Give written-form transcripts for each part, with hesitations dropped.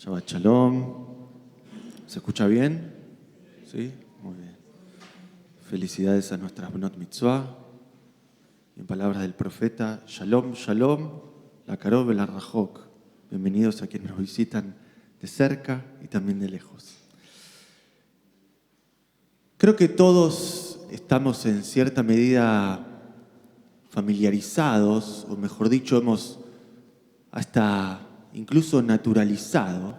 Shabbat Shalom. ¿Se escucha bien? ¿Sí? Muy bien. Felicidades a nuestras Bnot Mitzvah. Y en palabras del profeta, Shalom, Shalom, la Karov la Rajok. Bienvenidos a quienes nos visitan de cerca y también de lejos. Creo que todos estamos en cierta medida familiarizados, o mejor dicho, hemos hasta incluso naturalizado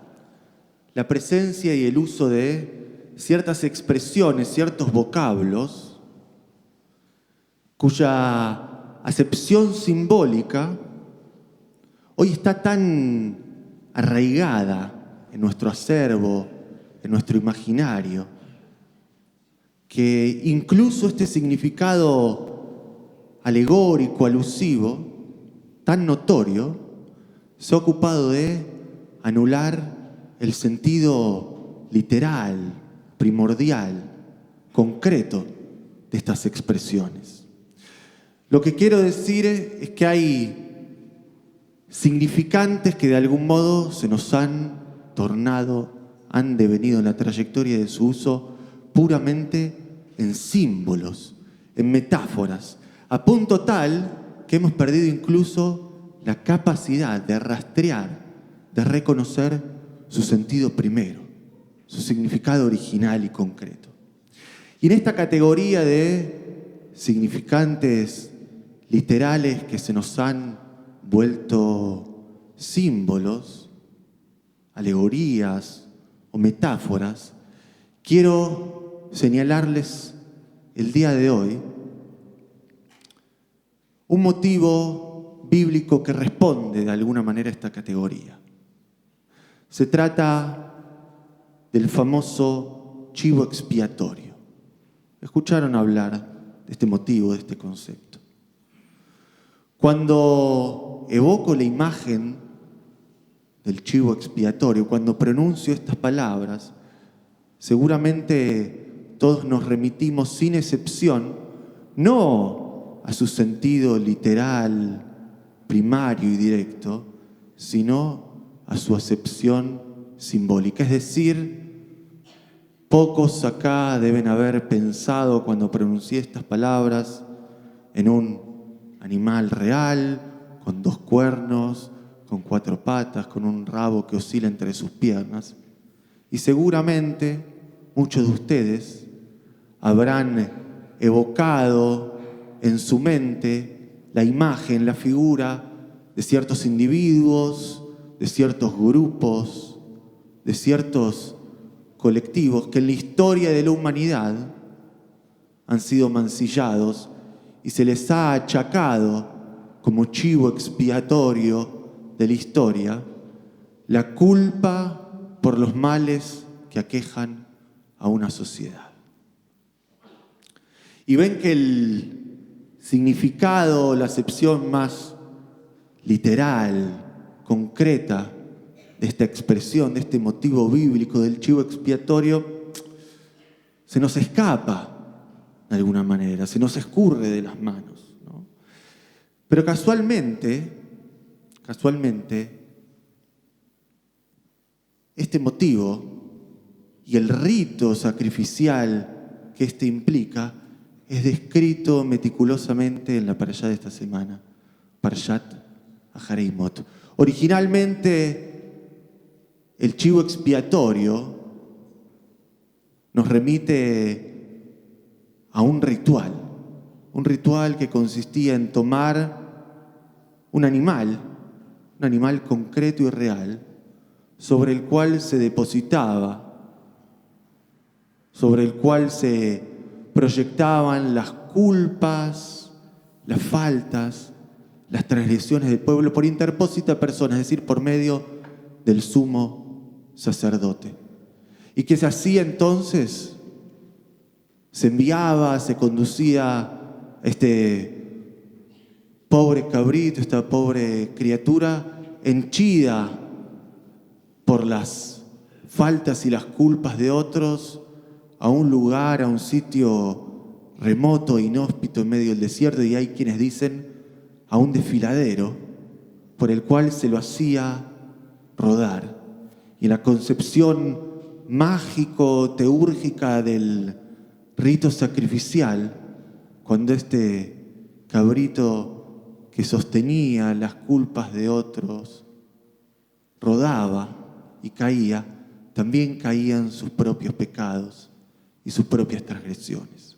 la presencia y el uso de ciertas expresiones, ciertos vocablos, cuya acepción simbólica hoy está tan arraigada en nuestro acervo, en nuestro imaginario, que incluso este significado alegórico, alusivo, tan notorio, se ha ocupado de anular el sentido literal, primordial, concreto de estas expresiones. Lo que quiero decir es que hay significantes que de algún modo se nos han tornado, han devenido en la trayectoria de su uso puramente en símbolos, en metáforas, a punto tal que hemos perdido incluso la capacidad de rastrear, de reconocer su sentido primero, su significado original y concreto. Y en esta categoría de significantes literales que se nos han vuelto símbolos, alegorías o metáforas, quiero señalarles el día de hoy un motivo bíblico que responde de alguna manera a esta categoría. Se trata del famoso chivo expiatorio. ¿Escucharon hablar de este motivo, de este concepto? Cuando evoco la imagen del chivo expiatorio, cuando pronuncio estas palabras, seguramente todos nos remitimos sin excepción, no a su sentido literal, primario y directo, sino a su acepción simbólica. Es decir, pocos acá deben haber pensado cuando pronuncié estas palabras en un animal real, con 2 cuernos, con 4 patas, con un rabo que oscila entre sus piernas. Y seguramente muchos de ustedes habrán evocado en su mente la imagen, la figura de ciertos individuos, de ciertos grupos, de ciertos colectivos que en la historia de la humanidad han sido mancillados y se les ha achacado como chivo expiatorio de la historia la culpa por los males que aquejan a una sociedad. Y ven que el significado, la acepción más literal, concreta de esta expresión, de este motivo bíblico del chivo expiatorio, se nos escapa de alguna manera, se nos escurre de las manos, ¿no? Pero casualmente, este motivo y el rito sacrificial que este implica es descrito meticulosamente en la parashá de esta semana, Parashat Ahareimot. Originalmente, el chivo expiatorio nos remite a un ritual que consistía en tomar un animal concreto y real, sobre el cual se depositaba, sobre el cual se proyectaban las culpas, las faltas, las transgresiones del pueblo por interpósita persona, es decir, por medio del sumo sacerdote. Y que se hacía entonces, se enviaba, se conducía a este pobre cabrito, esta pobre criatura henchida por las faltas y las culpas de otros, a un lugar, a un sitio remoto, inhóspito en medio del desierto, y hay quienes dicen a un desfiladero por el cual se lo hacía rodar. y en la concepción mágico-teúrgica del rito sacrificial, cuando este cabrito que sostenía las culpas de otros rodaba y caía, también caían sus propios pecados y sus propias transgresiones.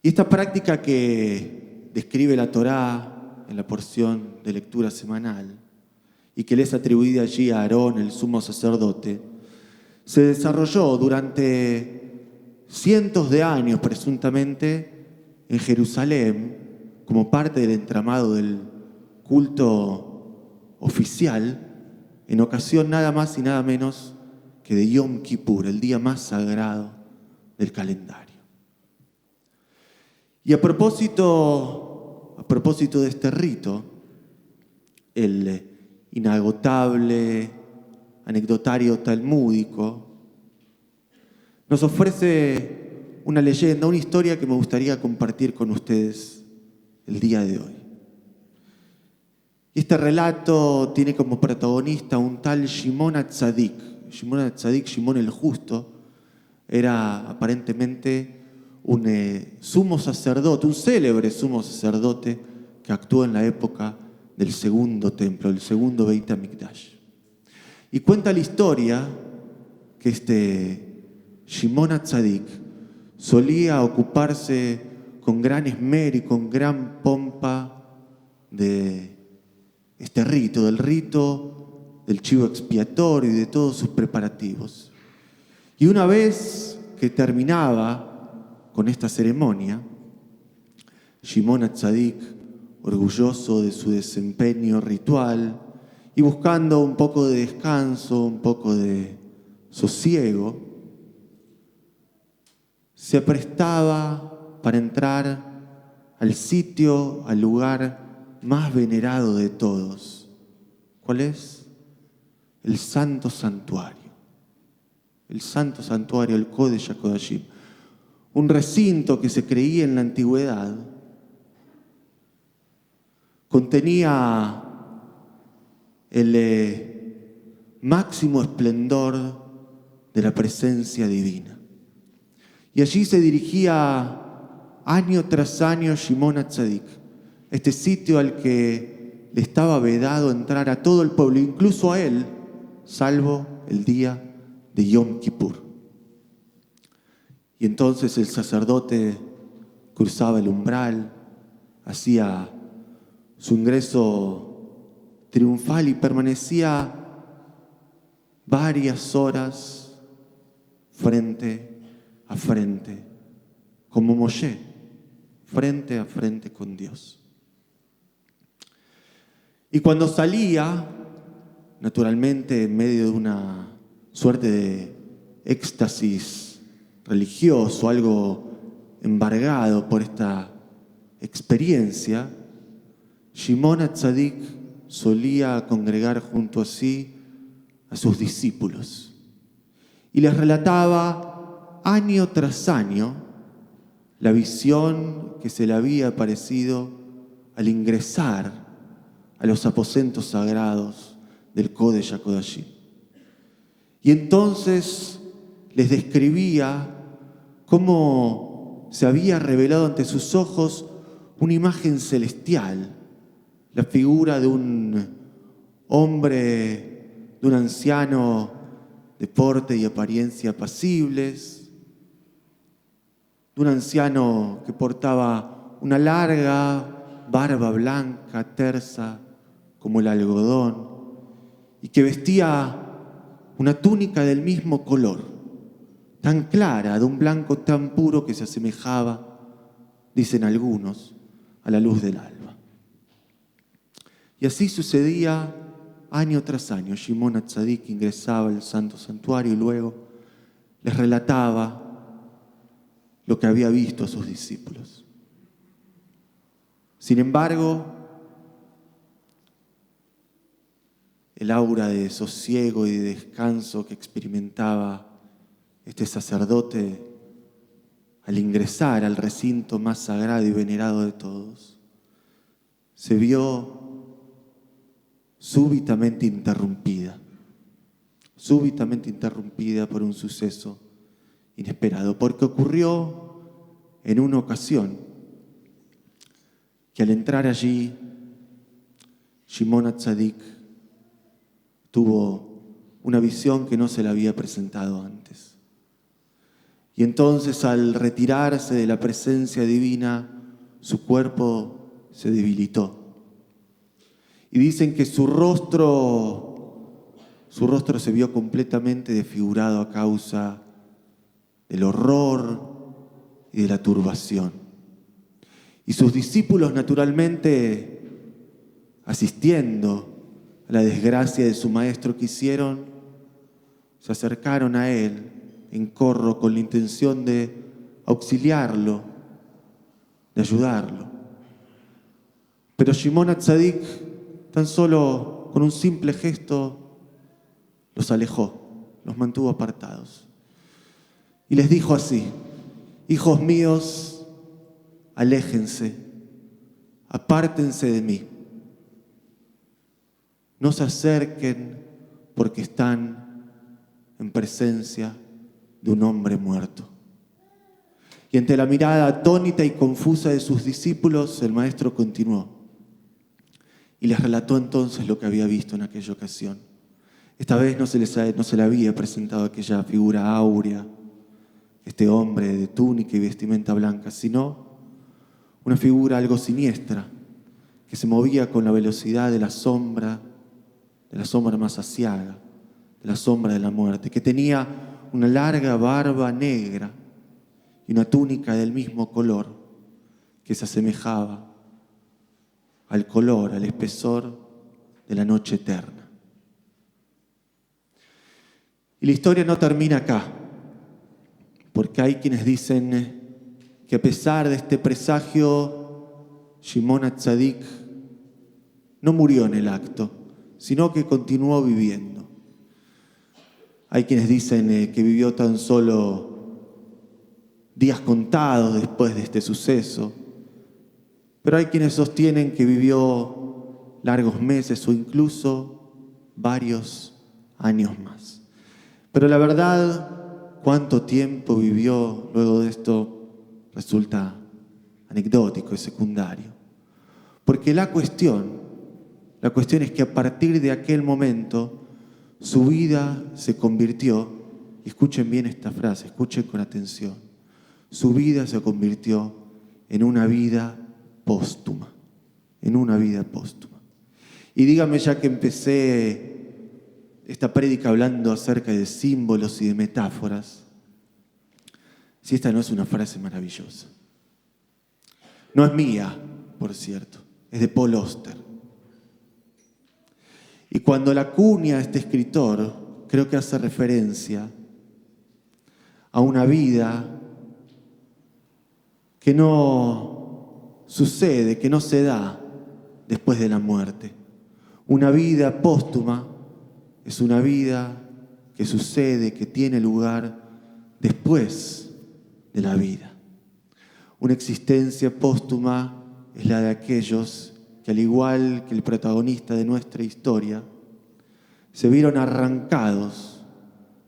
Y esta práctica que describe la Torá en la porción de lectura semanal y que le es atribuida allí a Aarón, el sumo sacerdote, se desarrolló durante cientos de años, presuntamente, en Jerusalén, como parte del entramado del culto oficial, en ocasión nada más y nada menos que de Yom Kippur, el día más sagrado del calendario. Y a propósito de este rito, el inagotable anecdotario talmúdico nos ofrece una leyenda, una historia que me gustaría compartir con ustedes el día de hoy. Y este relato tiene como protagonista un tal Shimon HaTzadik. Shimon HaTzadik, Shimon el Justo, era aparentemente un sumo sacerdote, un célebre sumo sacerdote que actuó en la época del segundo templo, el segundo Beit HaMikdash. Y cuenta la historia que este Shimon HaTzadik solía ocuparse con gran esmero y con gran pompa de este rito, del rito del chivo expiatorio y de todos sus preparativos. Y una vez que terminaba con esta ceremonia, Shimon HaTzadik, orgulloso de su desempeño ritual y buscando un poco de descanso, un poco de sosiego, se aprestaba para entrar al sitio, al lugar más venerado de todos. ¿Cuál es? El Santo Santuario. El Santo Santuario, el Kodesh HaKodashim. Un recinto que se creía en la antigüedad contenía el máximo esplendor de la presencia divina. Y allí se dirigía año tras año Shimon HaTzadik, este sitio al que le estaba vedado entrar a todo el pueblo, incluso a él, salvo el día de Yom Kippur. Y entonces el sacerdote cruzaba el umbral, hacía su ingreso triunfal y permanecía varias horas frente a frente, como Moshe, frente a frente con Dios. Y cuando salía, naturalmente en medio de una suerte de éxtasis religioso, algo embargado por esta experiencia, Shimon HaTzadik solía congregar junto a sí a sus discípulos y les relataba año tras año la visión que se le había aparecido al ingresar a los aposentos sagrados del Kodesh HaKodashim. Y entonces les describía cómo se había revelado ante sus ojos una imagen celestial, la figura de un hombre, de un anciano de porte y apariencia apacibles, de un anciano que portaba una larga barba blanca, tersa como el algodón, y que vestía una túnica del mismo color, tan clara, de un blanco tan puro que se asemejaba, dicen algunos, a la luz del alba. Y así sucedía año tras año. Shimon HaTzadik ingresaba al Santo Santuario y luego les relataba lo que había visto a sus discípulos. Sin embargo, el aura de sosiego y de descanso que experimentaba este sacerdote al ingresar al recinto más sagrado y venerado de todos, se vio súbitamente interrumpida. súbitamente interrumpida por un suceso inesperado, porque ocurrió en una ocasión que al entrar allí, Shimon HaTzadik tuvo una visión que no se le había presentado antes. Y entonces, al retirarse de la presencia divina, su cuerpo se debilitó. Y dicen que su rostro se vio completamente desfigurado a causa del horror y de la turbación. Y sus discípulos, naturalmente, asistiendo a la desgracia de su maestro, que hicieron, se acercaron a él en corro con la intención de auxiliarlo, de ayudarlo. Pero Shimon HaTzadik, tan solo con un simple gesto, los alejó, los mantuvo apartados. Y les dijo así: hijos míos, aléjense, apártense de mí. No se acerquen porque están en presencia de un hombre muerto. Y ante la mirada atónita y confusa de sus discípulos, el maestro continuó y les relató entonces lo que había visto en aquella ocasión. Esta vez no se le había presentado aquella figura áurea, este hombre de túnica y vestimenta blanca, sino una figura algo siniestra, que se movía con la velocidad de la sombra más aciaga, de la sombra de la muerte, que tenía una larga barba negra y una túnica del mismo color, que se asemejaba al color, al espesor de la noche eterna. Y la historia no termina acá, porque hay quienes dicen que a pesar de este presagio, Shimon HaTzadik no murió en el acto, sino que continuó viviendo. Hay quienes dicen que vivió tan solo días contados después de este suceso, pero hay quienes sostienen que vivió largos meses o incluso varios años más. Pero la verdad, cuánto tiempo vivió luego de esto resulta anecdótico y secundario. Porque la cuestión es que a partir de aquel momento su vida se convirtió, y escuchen bien esta frase, escuchen con atención, su vida se convirtió en una vida póstuma, Y dígame, ya que empecé esta prédica hablando acerca de símbolos y de metáforas, si esta no es una frase maravillosa. No es mía, por cierto, es de Paul Auster. Y cuando la acuña este escritor, creo que hace referencia a una vida que no sucede, que no se da después de la muerte. Una vida póstuma es una vida que sucede, que tiene lugar después de la vida. Una existencia póstuma es la de aquellos que, al igual que el protagonista de nuestra historia, se vieron arrancados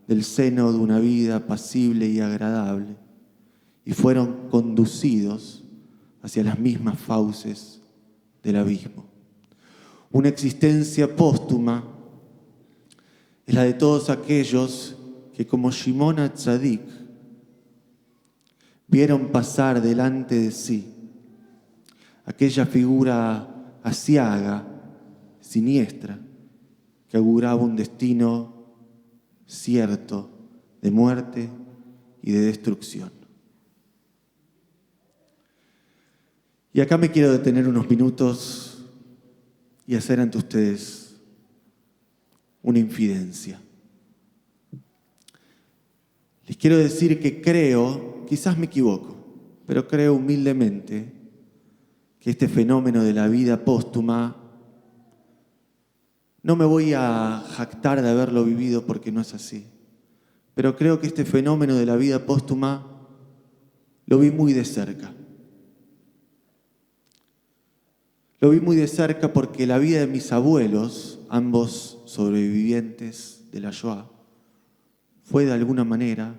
del seno de una vida apacible y agradable y fueron conducidos hacia las mismas fauces del abismo. Una existencia póstuma es la de todos aquellos que, como Shimon HaTzadik, vieron pasar delante de sí aquella figura aciaga, siniestra, que auguraba un destino cierto de muerte y de destrucción. Y acá me quiero detener unos minutos y hacer ante ustedes una infidencia. Les quiero decir que creo, quizás me equivoco, pero creo humildemente que este fenómeno de la vida póstuma, no me voy a jactar de haberlo vivido porque no es así, pero creo que este fenómeno de la vida póstuma lo vi muy de cerca. Lo vi muy de cerca porque la vida de mis abuelos, ambos sobrevivientes de la Shoah, fue de alguna manera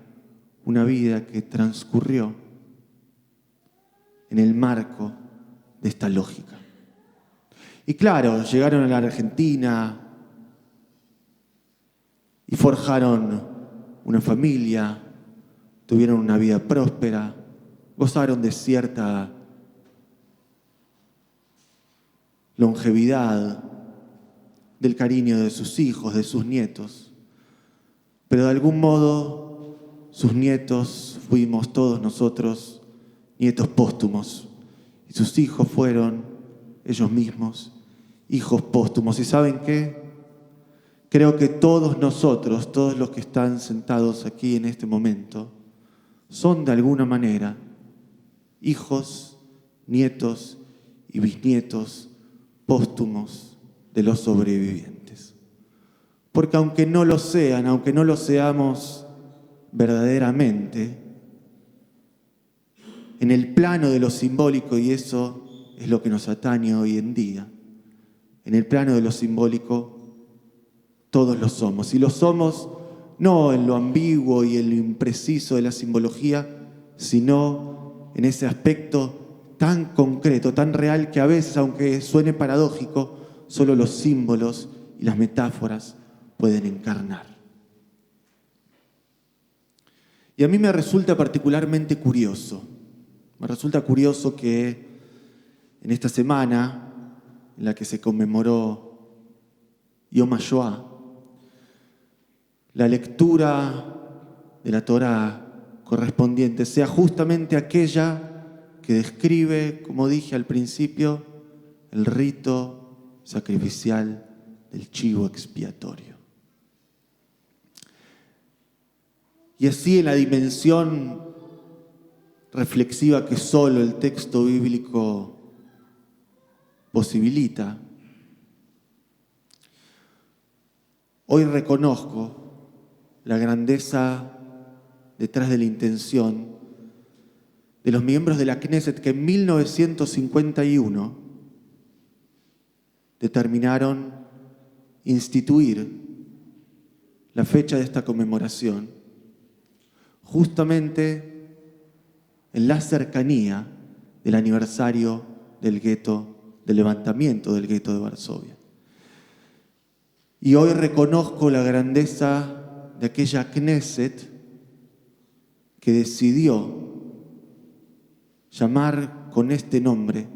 una vida que transcurrió en el marco de esta lógica. Y claro, llegaron a la Argentina y forjaron una familia, tuvieron una vida próspera, gozaron de cierta longevidad, del cariño de sus hijos, de sus nietos. Pero de algún modo, sus nietos fuimos todos nosotros nietos póstumos. Y sus hijos fueron ellos mismos hijos póstumos. ¿Y saben qué? Creo que todos nosotros, todos los que están sentados aquí en este momento, son de alguna manera hijos, nietos y bisnietos póstumos de los sobrevivientes. Porque aunque no lo sean, aunque no lo seamos verdaderamente, en el plano de lo simbólico, y eso es lo que nos atañe hoy en día, en el plano de lo simbólico, todos lo somos. Y lo somos no en lo ambiguo y en lo impreciso de la simbología, sino en ese aspecto tan concreto, tan real, que a veces, aunque suene paradójico, solo los símbolos y las metáforas pueden encarnar. Y a mí me resulta particularmente curioso. Me resulta curioso que en esta semana en la que se conmemoró Yom HaShoah, la lectura de la Torá correspondiente sea justamente aquella que describe, como dije al principio, el rito sacrificial del chivo expiatorio. Y así, en la dimensión reflexiva que solo el texto bíblico posibilita, hoy reconozco la grandeza detrás de la intención de los miembros de la Knesset que en 1951 determinaron instituir la fecha de esta conmemoración justamente en la cercanía del aniversario del levantamiento del gueto de Varsovia. Y hoy reconozco la grandeza de aquella Knesset que decidió llamar con este nombre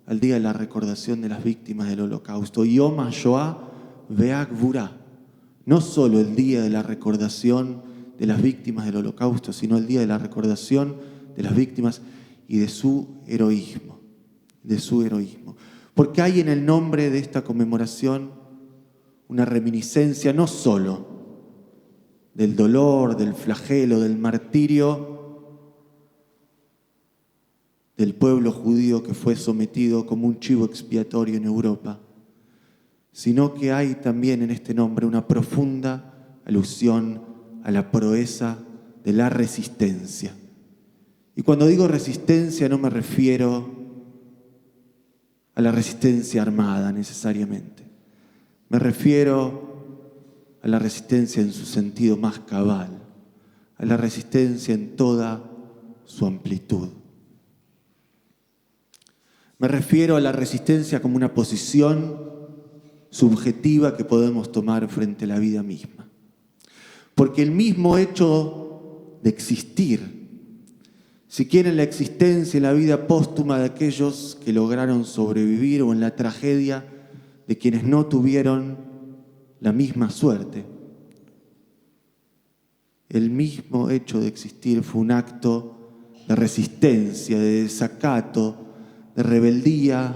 al día de la recordación de las víctimas del Holocausto, Yom HaShoah ve'Hagvura, no solo el día de la recordación de las víctimas del Holocausto, sino el día de la recordación de las víctimas y de su heroísmo, Porque hay en el nombre de esta conmemoración una reminiscencia no solo del dolor, del flagelo, del martirio del pueblo judío que fue sometido como un chivo expiatorio en Europa, sino que hay también en este nombre una profunda alusión a la proeza de la resistencia. Y cuando digo resistencia no me refiero a la resistencia armada necesariamente. Me refiero a la resistencia en su sentido más cabal, a la resistencia en toda su amplitud. Me refiero a la resistencia como una posición subjetiva que podemos tomar frente a la vida misma. Porque el mismo hecho de existir, si quieren la existencia y la vida póstuma de aquellos que lograron sobrevivir o en la tragedia de quienes no tuvieron la misma suerte, el mismo hecho de existir fue un acto de resistencia, de desacato, de rebeldía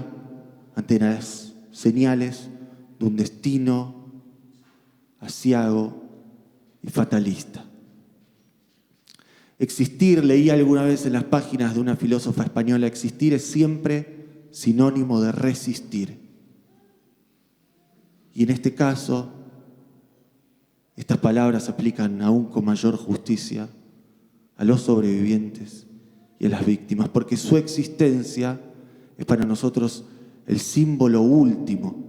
ante las señales de un destino aciago y fatalista. Existir, leí alguna vez en las páginas de una filósofa española, existir es siempre sinónimo de resistir. Y en este caso, estas palabras aplican aún con mayor justicia a los sobrevivientes y a las víctimas, porque su existencia es para nosotros el símbolo último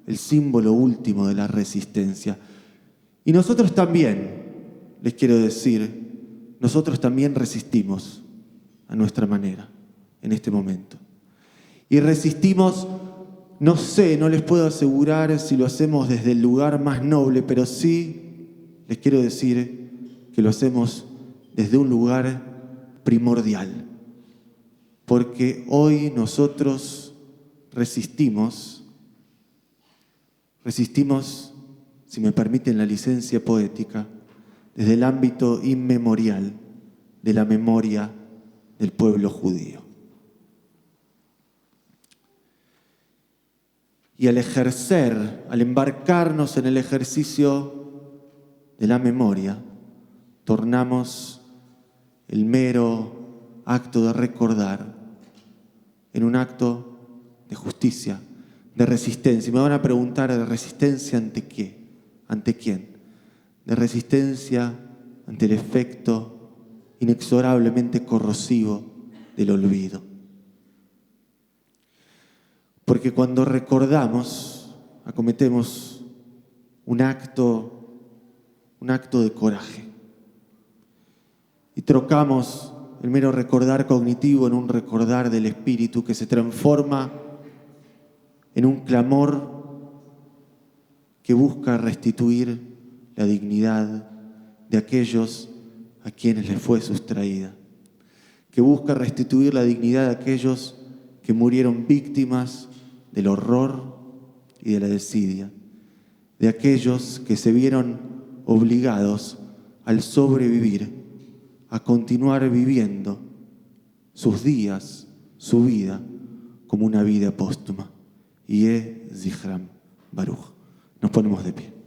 de la resistencia. Y nosotros también les quiero decir, nosotros también resistimos a nuestra manera en este momento. Y resistimos, no sé, no les puedo asegurar si lo hacemos desde el lugar más noble, pero sí les quiero decir que lo hacemos desde un lugar primordial. Porque hoy nosotros resistimos, si me permiten la licencia poética, desde el ámbito inmemorial de la memoria del pueblo judío. Y al embarcarnos en el ejercicio de la memoria, tornamos el mero acto de recordar en un acto de justicia, de resistencia. Y me van a preguntar, ¿de resistencia ante qué? ¿Ante quién? De resistencia ante el efecto inexorablemente corrosivo del olvido. Porque cuando recordamos, acometemos un acto de coraje. Y trocamos el mero recordar cognitivo en un recordar del espíritu que se transforma en un clamor que busca restituir la dignidad de aquellos a quienes les fue sustraída, que busca restituir la dignidad de aquellos que murieron víctimas del horror y de la desidia, de aquellos que se vieron obligados al sobrevivir, a continuar viviendo sus días, su vida, como una vida póstuma. Yeh Zichram Baruch. Nos ponemos de pie.